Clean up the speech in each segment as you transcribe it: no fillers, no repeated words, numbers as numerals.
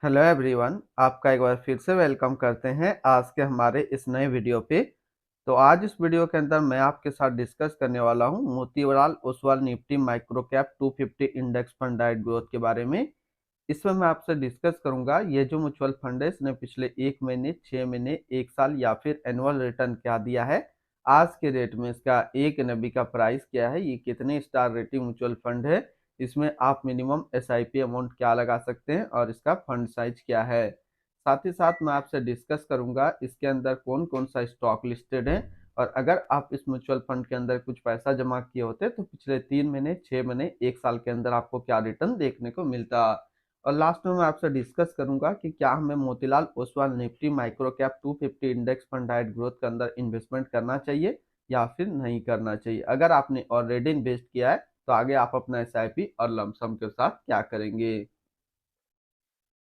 Hello everyone, आपका एक बार फिर से वेलकम करते हैं आज के हमारे इस नए वीडियो पे। तो आज इस वीडियो के अंदर मैं आपके साथ डिस्कस करने वाला हूं Motilal Oswal Nifty micro cap 250 index fund diet growth के बारे में। इसमें मैं आपसे डिस्कस करूंगा ये जो म्यूचुअल फंड है इसने पिछले 1 महीने, 6 महीने, 1 साल या फिर एनुअल रिटर्न क्या दिया है। आज के रेट में इसका एक एनएबी का प्राइस क्या है, ये कितने स्टार रेटिंग म्यूचुअल फंड है, इसमें आप मिनिमम एसआईपी अमाउंट क्या लगा सकते हैं और इसका फंड साइज क्या है। साथ ही साथ मैं आपसे डिस्कस करूंगा इसके अंदर कौन कौन सा स्टॉक लिस्टेड है, और अगर आप इस म्यूचुअल फंड के अंदर कुछ पैसा जमा किए होते तो पिछले 3 महीने, 6 महीने, 1 साल के अंदर आपको क्या रिटर्न देखने को मिलता। और लास्ट में मैं आपसे डिस्कस करूंगा कि क्या हमें Motilal Oswal Nifty micro cap 250 index fund diet growth के अंदर इन्वेस्टमेंट करना चाहिए या फिर नहीं करना चाहिए। अगर आपने ऑलरेडी इन्वेस्ट किया है तो आगे आप अपना एसआईपी और लमसम के साथ क्या करेंगे।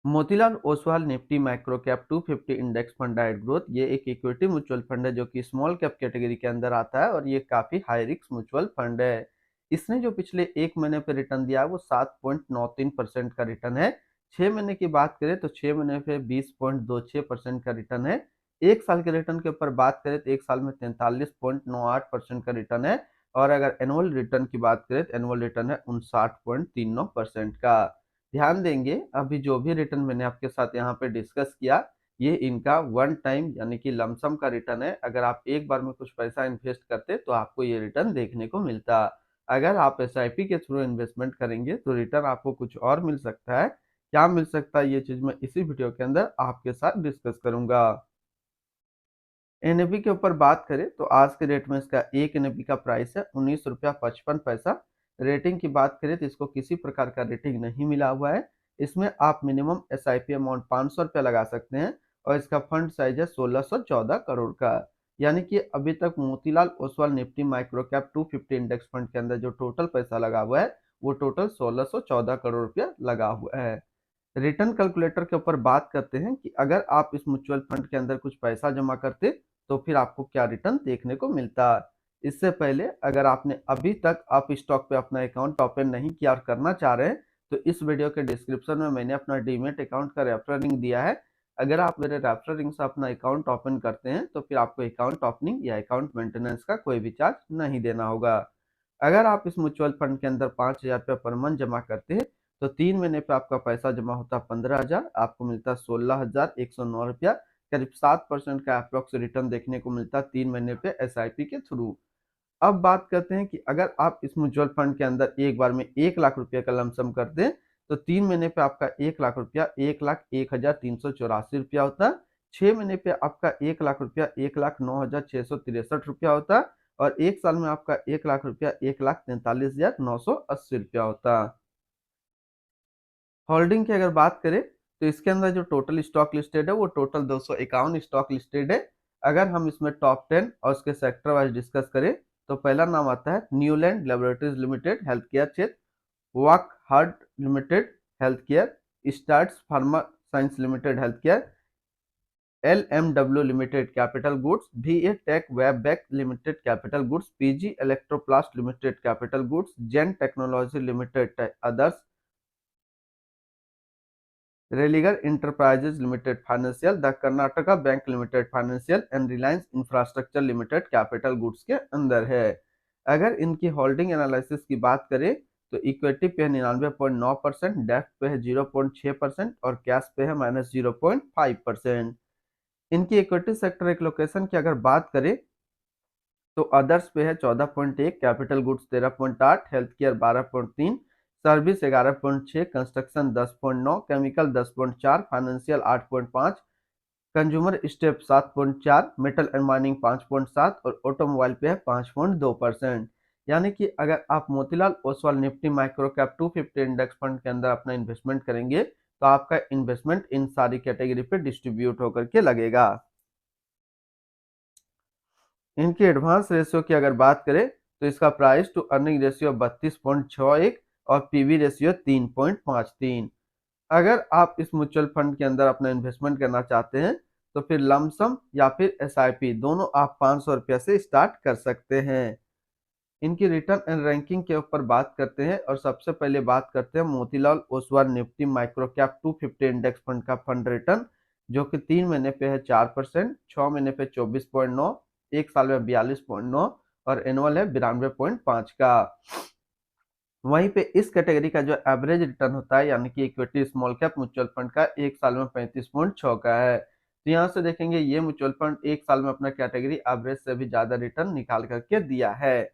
Motilal Oswal Nifty micro cap 250 index fund diet growth ये एक इक्विटी म्यूचुअल फंड है जो कि स्मॉल कैप कैटेगरी के अंदर आता है और ये काफी हाई रिस्क म्यूचुअल फंड है। इसने जो पिछले 1 महीने पे रिटर्न दिया है वो 7.93% का रिटर्न है। 6 महीने की बात करें तो 6 महीने पे 20.26% का रिटर्न है। 1 साल के रिटर्न के ऊपर बात करें तो 1 साल में 43.98% का रिटर्न है। और अगर एनुअल रिटर्न की बात करें तो एनुअल रिटर्न है 59.39% का। ध्यान देंगे अभी जो भी रिटर्न मैंने आपके साथ यहाँ पे डिस्कस किया ये इनका वन टाइम यानी कि लमसम का रिटर्न है। अगर आप एक बार में कुछ पैसा इन्वेस्ट करते तो आपको ये रिटर्न देखने को मिलता। अगर आप एसआईपी के थ्रू इन्वेस्टमेंट करेंगे तो रिटर्न आपको कुछ और मिल सकता है। क्या मिल सकता है ये चीज मैं इसी वीडियो के अंदर आपके साथ डिस्कस करूंगा। एनएबी के ऊपर बात करें तो आज के रेट में इसका एक एनएबी का प्राइस है 19 रुपया 55 पैसा। रेटिंग की बात करें तो इसको किसी प्रकार का रेटिंग नहीं मिला हुआ है। इसमें आप मिनिमम एसआईपी अमाउंट 500 रुपया लगा सकते हैं और इसका फंड साइज है 1614 करोड़ का। यानी कि अभी तक Motilal Oswal Nifty micro cap 250 index fund के अंदर जो टोटल पैसा लगा हुआ है वो टोटल 1614 करोड़ रुपया लगा हुआ है। रिटर्न कैलकुलेटर के ऊपर बात करते हैं कि अगर आप इस म्यूचुअल फंड के अंदर कुछ पैसा जमा करते तो फिर आपको क्या रिटर्न देखने को मिलता। इससे पहले अगर आपने अभी तक आप स्टॉक पे अपना अकाउंट ओपन नहीं किया और करना चाह रहे हैं तो इस वीडियो के डिस्क्रिप्शन में मैंने अपना डीमेट अकाउंट का रेफरल लिंक दिया है। अगर आप मेरे रेफरल लिंक से अपना अकाउंट ओपन करते हैं तो फिर आपको अकाउंट ओपनिंग या अकाउंट मेंटेनेंस का कोई भी चार्ज नहीं देना होगा। अगर आप इस म्यूचुअल फंड के अंदर 5,000 रुपया पर मंथ जमा करते हैं तो 3 महीने पे आपका पैसा जमा होता 15,000, आपको मिलता 16,109 रुपया। करीब 7% का अप्रोक्स रिटर्न देखने को मिलता 3 महीने पे एसआईपी के थ्रू। अब बात करते हैं कि अगर आप इस म्यूचुअल फंड के अंदर एक बार में 1 लाख रुपए का लमसम कर दें तो 3 महीने पे आपका 1 लाख रुपया 1,01,384 रुपया होता। 6 महीने पे आपका 1 लाख रुपया 1,09,663 रुपया होता। और 1 साल में आपका 1 लाख रुपया 1,43,980 रुपया होता। होल्डिंग की अगर बात करें तो इसके अंदर जो टोटल स्टॉक लिस्टेड है वो टोटल 251 स्टॉक लिस्टेड है। अगर हम इसमें टॉप 10 और उसके सेक्टर वाइज डिस्कस करें तो पहला नाम आता है Neuland laboratories limited health care क्षेत्र, Wockhardt limited health care, Strides pharma science limited health care, LMW limited capital goods, VA tech Wabag limited capital goods, PG Electroplast limited capital goods, Zen technology limited others, Religare enterprises limited financial, the Karnataka bank limited financial and Reliance infrastructure limited capital goods के अंदर है। अगर इनकी holding analysis की बात करें तो equity पे है 99.9%, डेट पे है 0.6% और कैश पे है -0.5%। इनकी इक्विटी सेक्टर एक लोकेशन की अगर बात करें तो अदर्स पे है 14.1, capital goods 13.8, health care 12.3, service 11.6, construction 10.9, chemical 10.4, financial 8.5, consumer step 7.4, metal and mining 5.7 और ऑटोमोबाइल पे है 5.2%। यानी कि अगर आप Motilal Oswal Nifty micro cap 250 index fund के अंदर अपना इन्वेस्टमेंट करेंगे तो आपका इन्वेस्टमेंट इन सारी कैटेगरी पे डिस्ट्रीब्यूट होकर के लगेगा। इनकी एडवांस रेशियो की अगर बात करें तो इसका प्राइस टू अर्निंग रेशियो 32.61 और पीवी रेशियो 3.53। अगर आप इस म्यूचुअल फंड के अंदर अपना इन्वेस्टमेंट करना चाहते हैं तो फिर लमसम या फिर एसआईपी दोनों आप 500 रुपया से स्टार्ट कर सकते हैं। इनकी रिटर्न एंड रैंकिंग के ऊपर बात करते हैं और सबसे पहले बात करते हैं Motilal Oswal Nifty micro cap 250 index fund का फंड रिटर्न, जो कि 3 महीने पे है 4%, 6 महीने पे 24.9, एक साल में 42.9 और एनुअल है 92.5 का। वहीं पे इस कैटेगरी का जो एवरेज रिटर्न होता है यानी कि equity small cap mutual fund का एक साल में 35.6 का है। तो यहाँ से देखेंगे ये म्यूचुअल फंड एक साल में अपना कैटेगरी एवरेज से भी ज्यादा रिटर्न निकाल करके दिया है।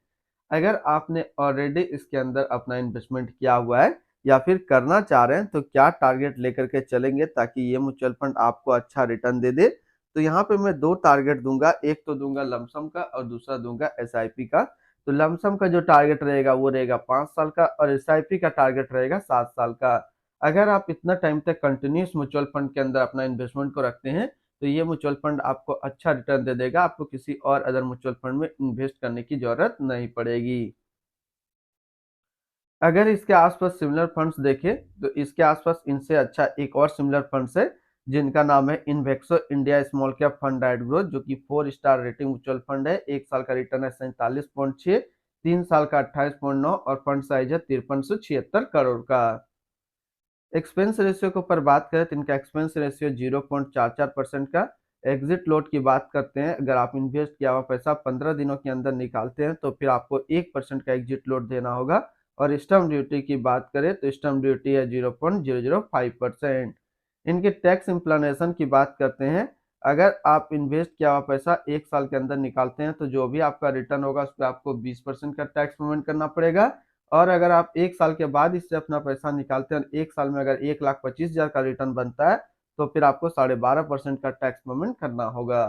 अगर आपने ऑलरेडी इसके अंदर अपना इन्वेस्टमेंट किया हुआ है या फिर करना चाह रहे हैं तो क्या टारगेट लेकर के चलेंगे ताकि ये म्यूचुअल फंड आपको अच्छा रिटर्न दे दे। तो यहाँ पे मैं दो टारगेट दूंगा, एक तो दूंगा लमसम का और दूसरा दूंगा एसआईपी का। तो लमसम का जो टारगेट रहेगा वो रहेगा 5 साल का और एसआईपी का टारगेट रहेगा 7 साल का। अगर आप इतना टाइम तक कंटिन्यूस म्यूचुअल फंड के अंदर अपना इन्वेस्टमेंट को रखते हैं तो ये म्यूचुअल फंड आपको अच्छा रिटर्न दे देगा, आपको किसी और अदर म्यूचुअल फंड में इन्वेस्ट करने की जरूरत नहीं पड़ेगी। अगर इसके आसपास सिमिलर फंड्स देखें तो इसके आसपास इनसे अच्छा एक और सिमिलर फंड्स है जिनका नाम है इन्वेक्सो India small cap fund diet growth, जो कि 4 स्टार रेटिंग म्यूचुअल फंड है। एक साल का रिटर्न है 47.6, 3 साल का 28.9 और फंड साइज है 5376 करोड़ का। एक्सपेंस रेशियो के ऊपर बात करें तो इनका एक्सपेंस रेशियो 0.44% का। एग्जिट लोड की बात करते हैं, अगर आप इन्वेस्ट किया हुआ पैसा 15 दिनों के अंदर निकालते हैं तो फिर आपको 1% का एग्जिट लोड देना होगा। और स्टम्प ड्यूटी की बात करें तो स्टम्प ड्यूटी है 0.005%। इनके टैक्स इम्प्लानेशन की बात करते हैं, अगर आप इन्वेस्ट किया हुआ पैसा एक साल के अंदर निकालते हैं तो जो भी आपका रिटर्न होगा उस पर आपको 20% का टैक्स पेमेंट करना पड़ेगा। और अगर आप एक साल के बाद इससे अपना पैसा निकालते हैं, एक साल में अगर 1,25,000 का रिटर्न बनता है तो फिर आपको 12.5% का टैक्स पेमेंट करना होगा।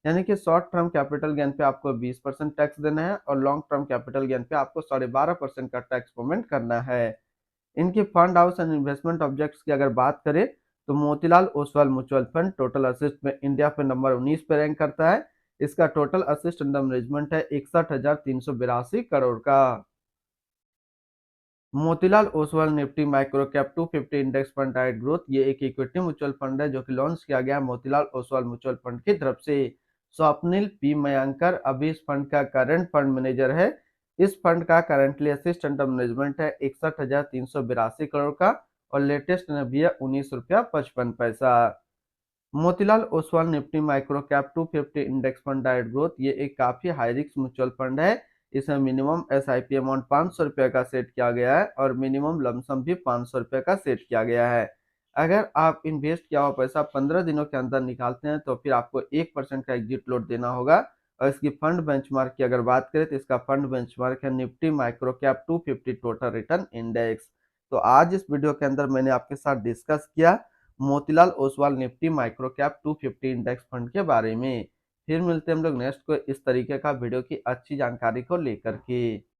यानी कि शॉर्ट टर्म कैपिटल गेन पे आपको 20% टैक्स देना है और लॉन्ग टर्म कैपिटल गेन पे आपको 12.5% का टैक्स पेमेंट करना है। इनके fund house and investment objects की अगर बात करें तो Motilal Oswal mutual fund total assist में इंडिया पे नंबर 19 पे रैंक करता है। इसका टोटल असिस्ट अंडर मैनेजमेंट है 61,382 करोड़ का। Motilal Oswal Nifty micro cap 250 index fund diet growth, ये एक इक्विटी म्यूचुअल फंड है जो कि लॉन्च किया गया है मोतीलाल ओसवाल म्यूचुअल फंड की तरफ से। स्वप्निल पी मयंकर अभी इस फंड का करंट फंड मैनेजर है। इस फंड का करंटली असिस्ट अंडर मैनेजमेंट है 61,382 करोड़ का और लेटेस्ट एनएवी है 19 रुपया 55 पैसा। Motilal Oswal Nifty micro cap 250 index fund diet growth, ये एक काफी हाई रिस्क म्यूचुअल फंड है। इसमें मिनिमम एसआईपी अमाउंट 500 रुपये का सेट किया गया है और मिनिमम लमसम भी 500 रुपये का सेट किया गया है। अगर आप इन्वेस्ट किया हुआ पैसा 15 दिनों के अंदर निकालते हैं तो फिर आपको 1% का एग्जिट लोड देना होगा। और इसकी फंड बेंचमार्क की अगर बात करें तो इसका फंड बेंचमार्क है Nifty micro cap 250 total return index. तो आज इस वीडियो के अंदर मैंने आपके साथ डिस्कस किया Motilal Oswal Nifty micro cap 250 index fund के बारे में। फिर मिलते हैं हम लोग नेक्स्ट को इस तरीके का वीडियो की अच्छी जानकारी को लेकर के।